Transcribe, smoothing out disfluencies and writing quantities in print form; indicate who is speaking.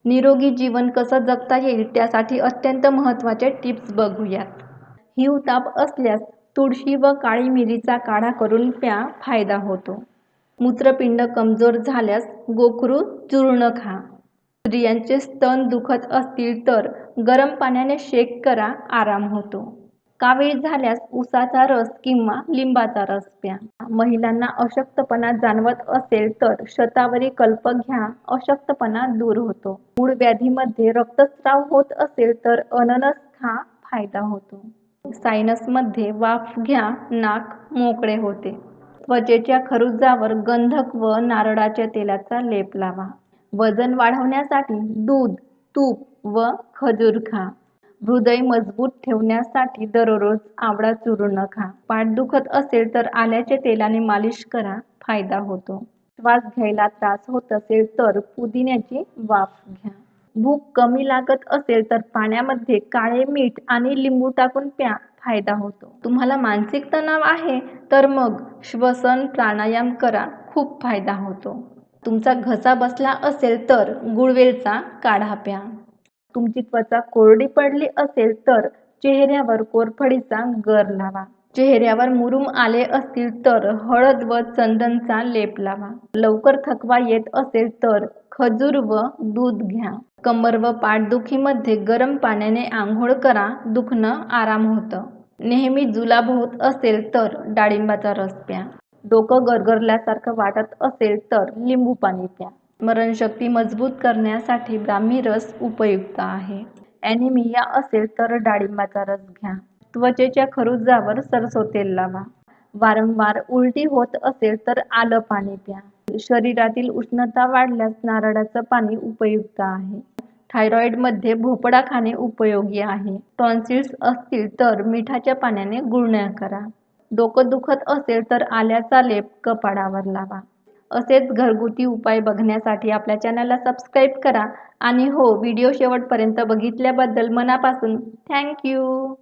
Speaker 1: निरोगी जीवन कसं जगता येईल त्यासाठी अत्यंत महत्त्वाचे टिप्स बघूयात. हिवताप असल्यास तुळशी व काळी मिरीचा काढा करून प्या, फायदा होतो. मूत्रपिंड कमजोर झाल्यास गोखरू चूर्ण खा. स्त्रियांचे स्तन दुखत असतील तर गरम पाण्याने शेक करा, आराम होतो. कावीळ झाल्यास उसाचा रस किंवा लिंबाचा रस प्या. महिलांना अशक्तपणा जाणवत असेल तर शतावरी कल्प घ्या, अशक्तपणा दूर होतो. मूळ व्याधीमध्ये रक्तस्राव होत असेल तर अननस खा, फायदा होतो. सायनसमध्ये वाफ घ्या, नाक मोकळे होते. त्वचेच्या खरुजावर गंधक व नारळाच्या तेलाचा लेप लावा. वजन वाढवण्यासाठी दूध, तूप व खजूर खा. हृदय मजबूत ठेवण्यासाठी दररोज आवळा चूर्ण खा. पाठ दुखत असेल तर आल्याच्या तेलाने मालिश करा, फायदा होतो. श्वास घ्यायला त्रास होत असेल तर पुदिन्याची वाफ घ्या. भूक कमी लागत असेल तर पाण्यामध्ये काळे मीठ आणि लिंबू टाकून प्या, फायदा होतो. तुम्हाला मानसिक तणाव आहे तर मग श्वसन प्राणायाम करा, खूप फायदा होतो. तुमचा घसा बसला असेल तर गुळवेलचा काढा प्या. तुमची त्वचा कोरडी पडली असेल तर चेहऱ्यावर कोरफडीचा गर लावा. चेहऱ्यावर मुरूम आले असतील तर हळद व चंदनचा लेप लावा. लवकर थकवा येत असेल तर खजूर व दूध घ्या. कंबर व पाठदुखीमध्ये गरम पाण्याने आंघोळ करा, दुखणं आराम होतं. नेहमी जुलाब होत असेल तर डाळिंबाचा रस प्या. डोकं गरगरल्यासारखं वाटत असेल तर लिंबू पाणी प्या. स्मरणशक्ती मजबूत करण्यासाठी ब्राह्मी रस उपयुक्त आहे. ॲनिमिया असेल तर डाळिंबाचा रस घ्या. त्वचेच्या खरुजावर सरसो तेल लावा. वारंवार उलटी होत असेल तर आलं पाणी प्या. शरीरातील उष्णता वाढल्यास नारळाचं पाणी उपयुक्त आहे. थायरॉइडमध्ये भोपळा खाणे उपयोगी आहे. टॉन्सिल्स असतील तर मिठाच्या पाण्याने गुळण्या करा. डोकं दुखत असेल तर आल्याचा लेप कपाळावर लावा. असेच घरगुती उपाय बघण्यासाठी आपल्या चॅनलला सबस्क्राईब करा आणि हो, व्हिडिओ शेवटपर्यंत बघितल्याबद्दल मनापासून थँक यू.